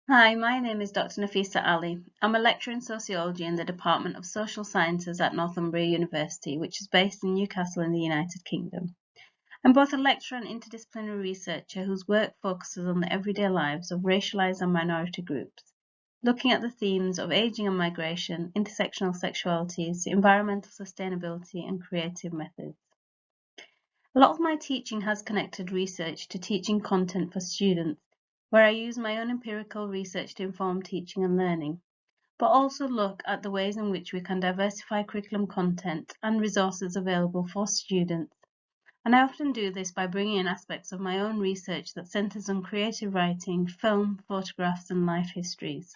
Hi, my name is Dr. Nafhesa Ali. I'm a lecturer in sociology in the Department of Social Sciences at Northumbria University, which is based in Newcastle in the United Kingdom. I'm both a lecturer and interdisciplinary researcher whose work focuses on the everyday lives of racialized and minority groups, looking at the themes of aging and migration, intersectional sexualities, environmental sustainability, and creative methods. A lot of my teaching has connected research to teaching content for students, where I use my own empirical research to inform teaching and learning, but also look at the ways in which we can diversify curriculum content and resources available for students. And I often do this by bringing in aspects of my own research that centers on creative writing, film, photographs, and life histories.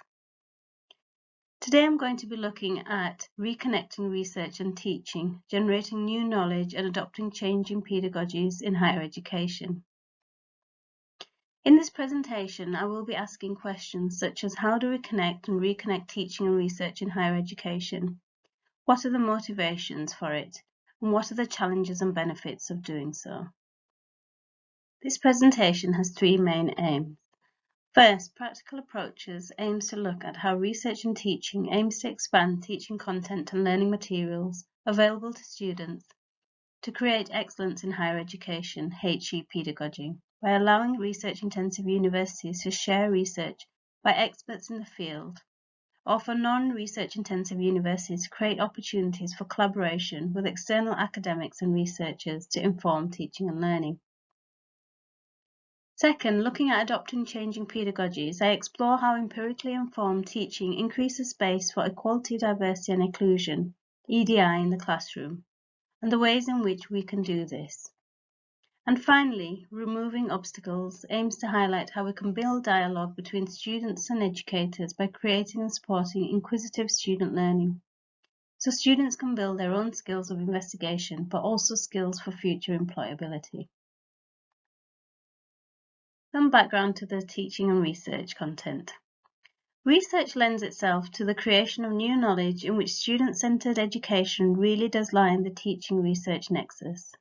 Today I'm going to be looking at reconnecting research and teaching, generating new knowledge and adopting changing pedagogies in higher education. In this presentation, I will be asking questions such as how do we connect and reconnect teaching and research in higher education? What are the motivations for it? And what are the challenges and benefits of doing so? This presentation has three main aims. First, Practical Approaches aims to look at how research and teaching aims to expand teaching content and learning materials available to students to create excellence in higher education, HE pedagogy, by allowing research-intensive universities to share research by experts in the field, or for non-research-intensive universities to create opportunities for collaboration with external academics and researchers to inform teaching and learning. Second, looking at adopting changing pedagogies, I explore how empirically informed teaching increases space for equality, diversity and inclusion, EDI, in the classroom, and the ways in which we can do this. And finally, Removing Obstacles aims to highlight how we can build dialogue between students and educators by creating and supporting inquisitive student learning, so students can build their own skills of investigation, but also skills for future employability. Some background to the teaching and research content. Research lends itself to the creation of new knowledge in which student-centered education really does lie in the teaching-research nexus,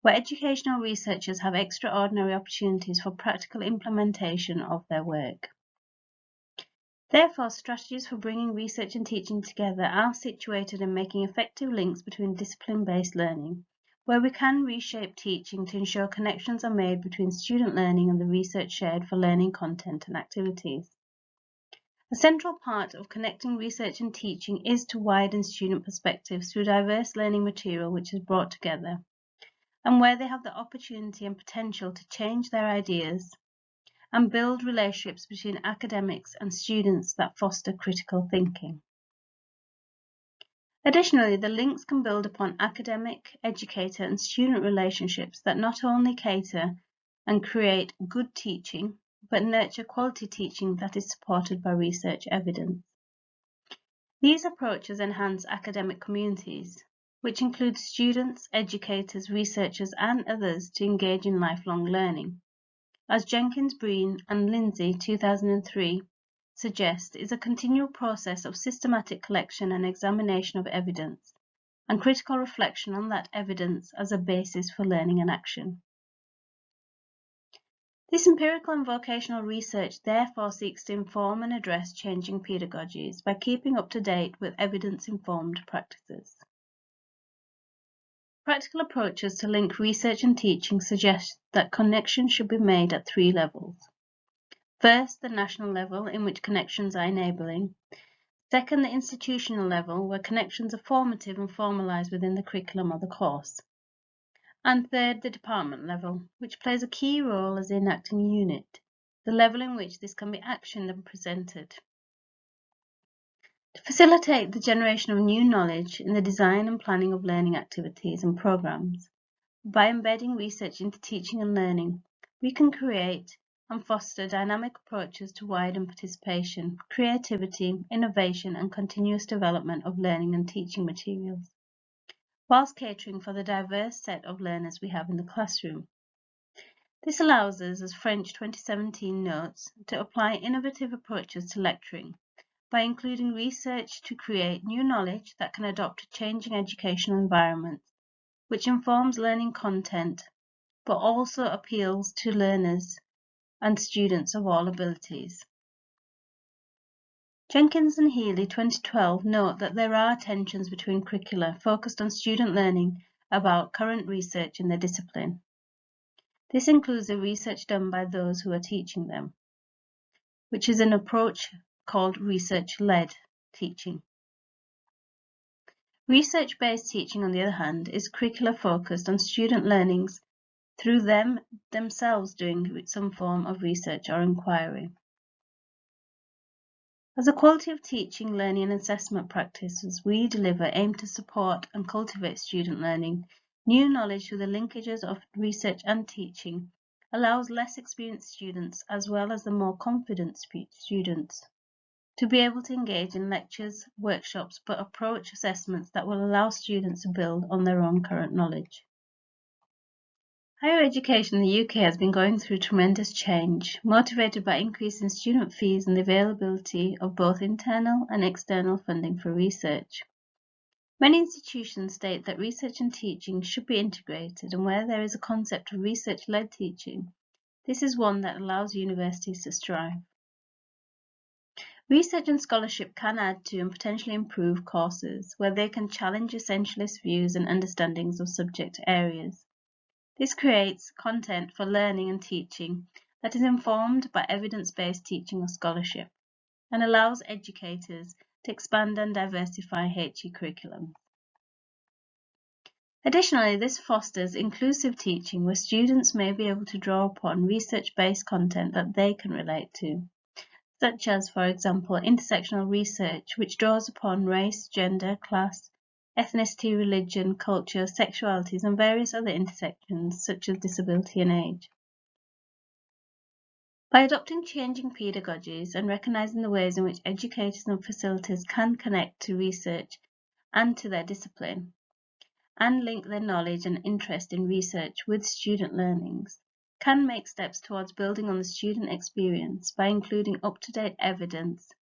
where educational researchers have extraordinary opportunities for practical implementation of their work. Therefore, strategies for bringing research and teaching together are situated in making effective links between discipline-based learning, where we can reshape teaching to ensure connections are made between student learning and the research shared for learning content and activities. A central part of connecting research and teaching is to widen student perspectives through diverse learning material which is brought together, and where they have the opportunity and potential to change their ideas and build relationships between academics and students that foster critical thinking. Additionally, the links can build upon academic, educator, and student relationships that not only cater and create good teaching, but nurture quality teaching that is supported by research evidence. These approaches enhance academic communities, which include students, educators, researchers, and others to engage in lifelong learning, as Jenkins, Breen, and Lindsay 2003 suggest, is a continual process of systematic collection and examination of evidence, and critical reflection on that evidence as a basis for learning and action. This empirical and vocational research therefore seeks to inform and address changing pedagogies by keeping up to date with evidence-informed practices. Practical approaches to link research and teaching suggest that connections should be made at three levels. First, the national level, in which connections are enabling. Second, the institutional level, where connections are formative and formalized within the curriculum or the course. And third, the department level, which plays a key role as the enacting unit, the level in which this can be actioned and presented. To facilitate the generation of new knowledge in the design and planning of learning activities and programs, by embedding research into teaching and learning, we can create and foster dynamic approaches to widen participation, creativity, innovation, and continuous development of learning and teaching materials, whilst catering for the diverse set of learners we have in the classroom. This allows us, as French 2017 notes, to apply innovative approaches to lecturing by including research to create new knowledge that can adopt to changing educational environments, which informs learning content, but also appeals to learners and students of all abilities. Jenkins and Healy 2012 note that there are tensions between curricula focused on student learning about current research in their discipline. This includes the research done by those who are teaching them, which is an approach called research-led teaching. Research-based teaching, on the other hand, is curricula focused on student learnings through them themselves doing some form of research or inquiry. As a quality of teaching, learning and assessment practices we deliver aim to support and cultivate student learning. New knowledge through the linkages of research and teaching allows less experienced students, as well as the more confident students, to be able to engage in lectures, workshops, but approach assessments that will allow students to build on their own current knowledge. Higher education in the UK has been going through tremendous change, motivated by increase in student fees and the availability of both internal and external funding for research. Many institutions state that research and teaching should be integrated, and where there is a concept of research-led teaching, this is one that allows universities to strive. Research and scholarship can add to and potentially improve courses, where they can challenge essentialist views and understandings of subject areas. This creates content for learning and teaching that is informed by evidence-based teaching or scholarship, and allows educators to expand and diversify HE curriculum. Additionally, this fosters inclusive teaching where students may be able to draw upon research-based content that they can relate to, such as, for example, intersectional research, which draws upon race, gender, class, ethnicity, religion, culture, sexualities, and various other intersections such as disability and age. By adopting changing pedagogies and recognizing the ways in which educators and facilitators can connect to research and to their discipline, and link their knowledge and interest in research with student learnings, can make steps towards building on the student experience by including up-to-date evidence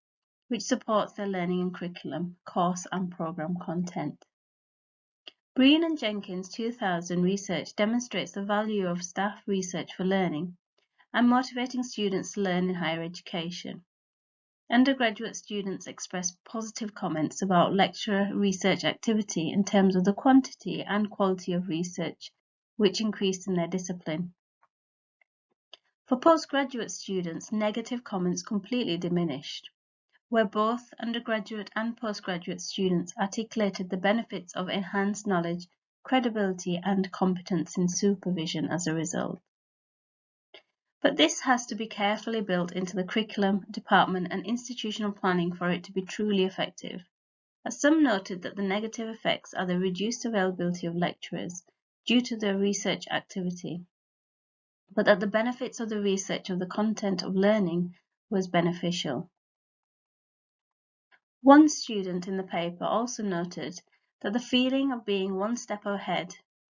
which supports their learning and curriculum, course and program content. Breen and Jenkins 2000 research demonstrates the value of staff research for learning and motivating students to learn in higher education. Undergraduate students express positive comments about lecturer research activity in terms of the quantity and quality of research, which increased in their discipline. For postgraduate students, negative comments completely diminished, where both undergraduate and postgraduate students articulated the benefits of enhanced knowledge, credibility, and competence in supervision as a result. But this has to be carefully built into the curriculum, department, and institutional planning for it to be truly effective, as some noted that the negative effects are the reduced availability of lecturers due to their research activity, but that the benefits of the research of the content of learning was beneficial. One student in the paper also noted that the feeling of being one step ahead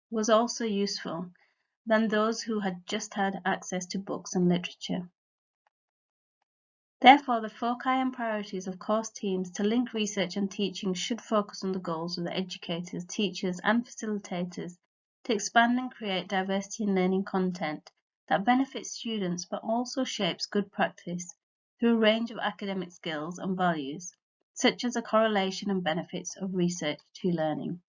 was also useful than those who had just had access to books and literature. Therefore, the foci and priorities of course teams to link research and teaching should focus on the goals of the educators, teachers, and facilitators to expand and create diversity in learning content that benefits students but also shapes good practice through a range of academic skills and values, such as the correlation and benefits of research to learning.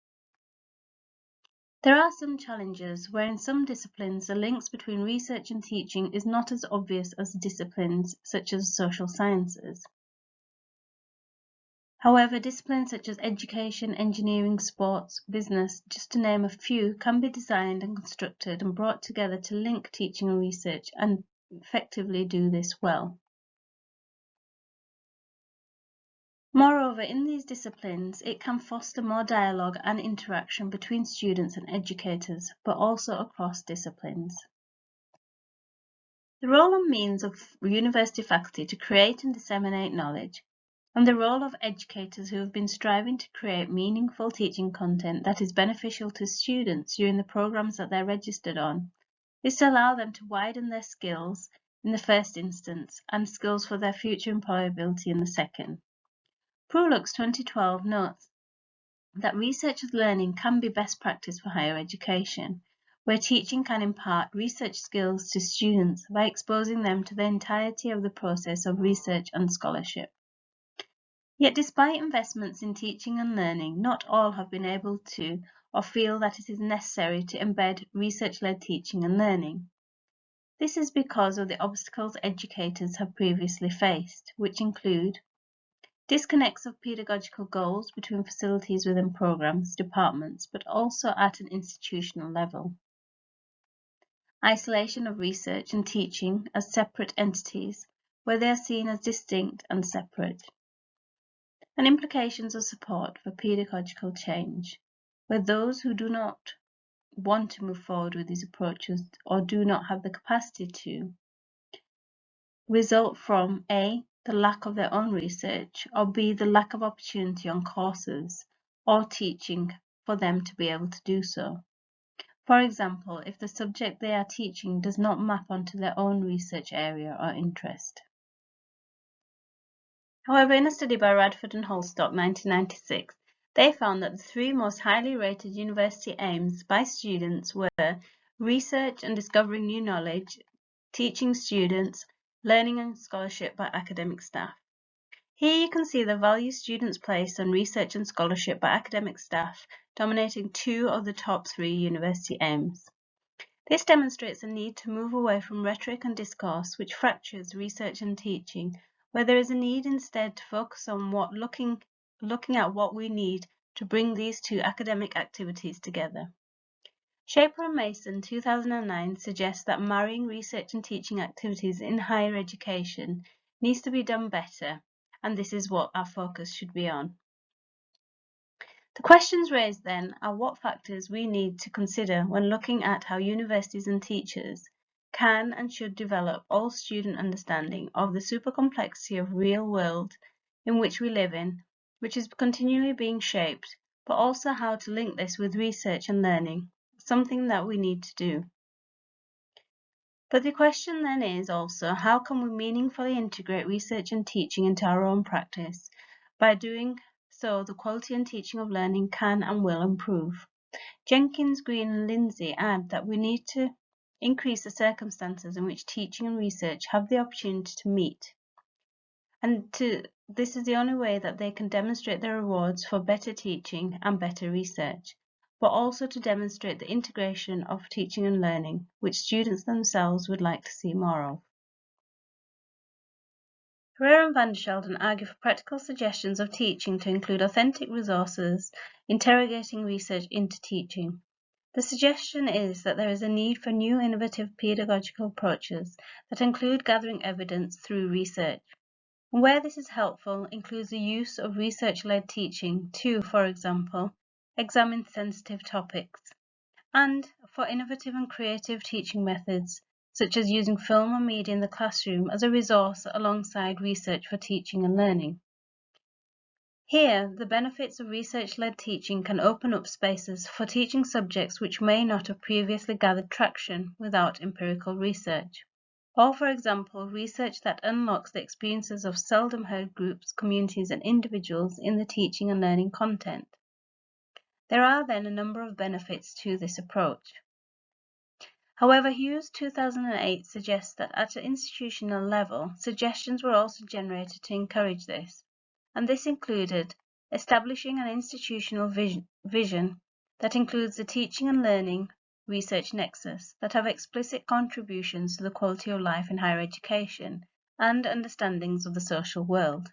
There are some challenges where in some disciplines the links between research and teaching is not as obvious as disciplines such as social sciences. However, disciplines such as education, engineering, sports, business, just to name a few, can be designed and constructed and brought together to link teaching and research and effectively do this well. Moreover, in these disciplines, it can foster more dialogue and interaction between students and educators, but also across disciplines. The role and means of university faculty to create and disseminate knowledge, and the role of educators who have been striving to create meaningful teaching content that is beneficial to students during the programs that they're registered on, is to allow them to widen their skills in the first instance and skills for their future employability in the second. Prulux 2012 notes that research learning can be best practice for higher education, where teaching can impart research skills to students by exposing them to the entirety of the process of research and scholarship. Yet despite investments in teaching and learning, not all have been able to or feel that it is necessary to embed research-led teaching and learning. This is because of the obstacles educators have previously faced, which include disconnects of pedagogical goals between facilities within programs, departments, but also at an institutional level. Isolation of research and teaching as separate entities, where they are seen as distinct and separate. And implications of support for pedagogical change, where those who do not want to move forward with these approaches or do not have the capacity to result from A, the lack of their own research, or B, the lack of opportunity on courses or teaching for them to be able to do so. For example, if the subject they are teaching does not map onto their own research area or interest. However, in a study by Radford and Holstock 1996, they found that the three most highly rated university aims by students were research and discovering new knowledge, teaching students, learning and scholarship by academic staff. Here you can see the value students place on research and scholarship by academic staff, dominating two of the top three university aims. This demonstrates a need to move away from rhetoric and discourse, which fractures research and teaching, where there is a need instead to focus on looking at what we need to bring these two academic activities together. Shaper and Mason 2009 suggests that marrying research and teaching activities in higher education needs to be done better, and this is what our focus should be on. The questions raised then are what factors we need to consider when looking at how universities and teachers can and should develop all student understanding of the supercomplexity of real world in which we live in, which is continually being shaped, but also how to link this with research and learning, something that we need to do. But the question then is also, how can we meaningfully integrate research and teaching into our own practice? By doing so, the quality and teaching of learning can and will improve. Jenkins, Green and Lindsay add that we need to increase the circumstances in which teaching and research have the opportunity to meet. And this is the only way that they can demonstrate their rewards for better teaching and better research, but also to demonstrate the integration of teaching and learning, which students themselves would like to see more of. Herrera and van der Schelden argue for practical suggestions of teaching to include authentic resources, interrogating research into teaching. The suggestion is that there is a need for new innovative pedagogical approaches that include gathering evidence through research. And where this is helpful includes the use of research-led teaching to, for example, examine sensitive topics, and for innovative and creative teaching methods, such as using film and media in the classroom as a resource alongside research for teaching and learning. Here, the benefits of research-led teaching can open up spaces for teaching subjects which may not have previously gathered traction without empirical research. Or, for example, research that unlocks the experiences of seldom heard groups, communities, and individuals in the teaching and learning content. There are then a number of benefits to this approach. However, Hughes 2008 suggests that at an institutional level, suggestions were also generated to encourage this, and this included establishing an institutional vision that includes the teaching and learning research nexus that have explicit contributions to the quality of life in higher education and understandings of the social world,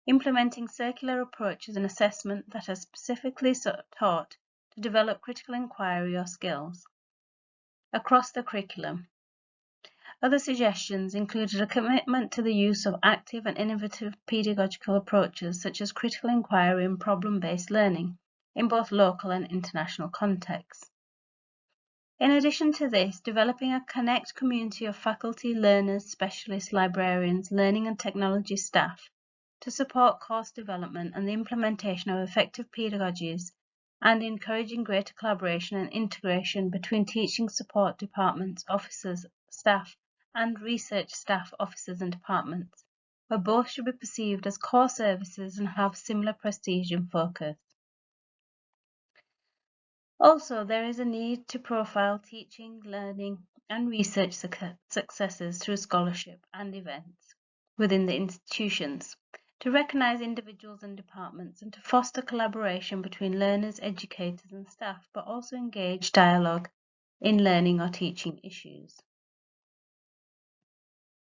implementing circular approaches and assessment that are specifically taught to develop critical inquiry or skills across the curriculum. Other suggestions included a commitment to the use of active and innovative pedagogical approaches such as critical inquiry and problem-based learning in both local and international contexts. In addition to this, developing a connect community of faculty, learners, specialists, librarians, learning and technology staff to support course development and the implementation of effective pedagogies, and encouraging greater collaboration and integration between teaching support departments, officers, staff, and research staff, officers and departments, where both should be perceived as core services and have similar prestige and focus. Also, there is a need to profile teaching, learning, and research successes through scholarship and events within the institutions. to recognise individuals and departments, and to foster collaboration between learners, educators and staff, but also engage dialogue in learning or teaching issues.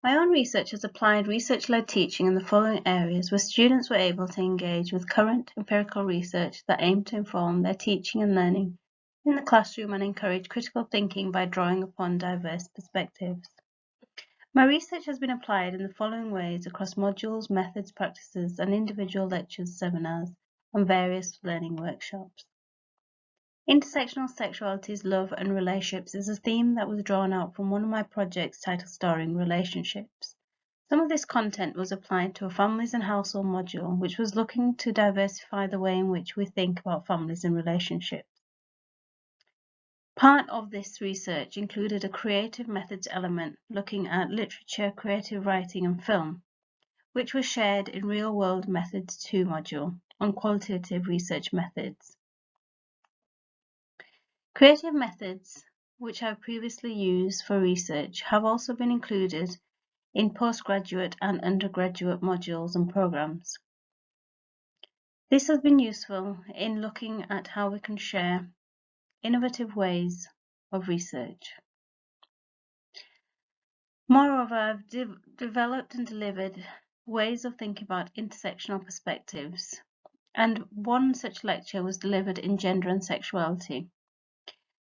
My own research has applied research-led teaching in the following areas, where students were able to engage with current empirical research that aimed to inform their teaching and learning in the classroom and encourage critical thinking by drawing upon diverse perspectives. My research has been applied in the following ways across modules, methods, practices, and individual lectures, seminars, and various learning workshops. Intersectional sexualities, love, and relationships is a theme that was drawn out from one of my projects titled Storing Relationships. Some of this content was applied to a families and household module, which was looking to diversify the way in which we think about families and relationships. Part of this research included a creative methods element looking at literature, creative writing and film, which was shared in Real World Methods 2 module on qualitative research methods. Creative methods, which I've previously used for research, have also been included in postgraduate and undergraduate modules and programs. This has been useful in looking at how we can share innovative ways of research. Moreover, I've developed and delivered ways of thinking about intersectional perspectives, and one such lecture was delivered in gender and sexuality.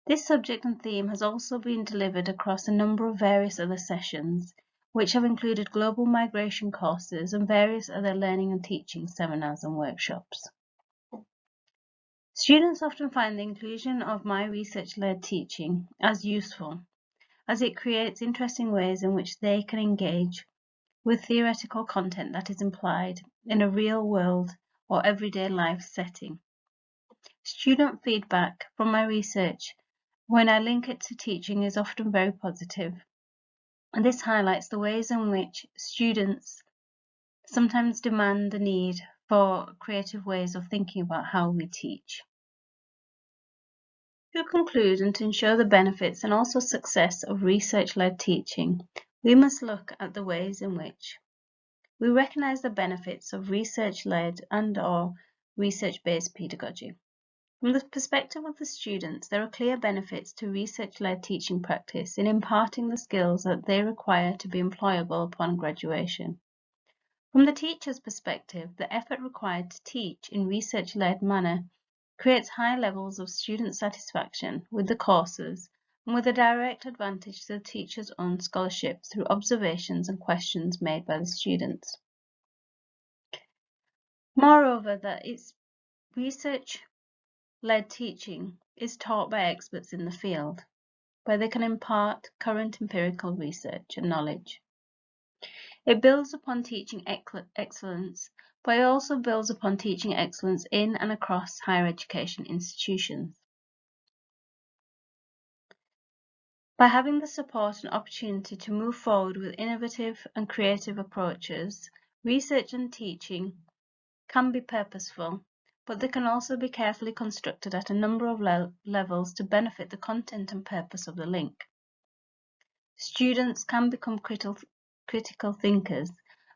This subject and theme has also been delivered across a number of various other sessions, which have included global migration courses and various other learning and teaching seminars and workshops. Students often find the inclusion of my research-led teaching as useful, as it creates interesting ways in which they can engage with theoretical content that is implied in a real-world or everyday life setting. Student feedback from my research when I link it to teaching is often very positive, and this highlights the ways in which students sometimes demand the need for creative ways of thinking about how we teach. To conclude, and to ensure the benefits and also success of research-led teaching, we must look at the ways in which we recognise the benefits of research-led and/or research-based pedagogy. From the perspective of the students, there are clear benefits to research-led teaching practice in imparting the skills that they require to be employable upon graduation. From the teacher's perspective, the effort required to teach in research-led manner creates high levels of student satisfaction with the courses and with a direct advantage to the teacher's own scholarship through observations and questions made by the students. Moreover, that its research-led teaching is taught by experts in the field, where they can impart current empirical research and knowledge. It builds upon teaching excellence, but it also builds upon teaching excellence in and across higher education institutions. By having the support and opportunity to move forward with innovative and creative approaches, research and teaching can be purposeful, but they can also be carefully constructed at a number of levels to benefit the content and purpose of the link. Students can become critical thinkers,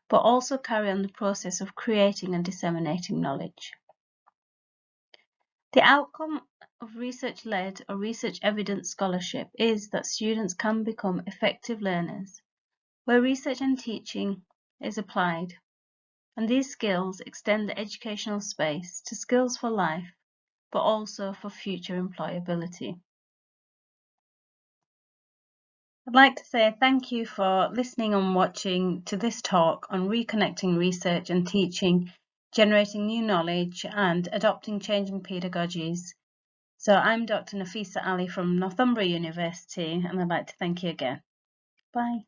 but also carry on the process of creating and disseminating knowledge. The outcome of research-led or research evidence scholarship is that students can become effective learners, where research and teaching is applied, and these skills extend the educational space to skills for life, but also for future employability. I'd like to say thank you for listening and watching to this talk on reconnecting research and teaching, generating new knowledge and adopting changing pedagogies. So I'm Dr. Nafhesa Ali from Northumbria University, and I'd like to thank you again. Bye.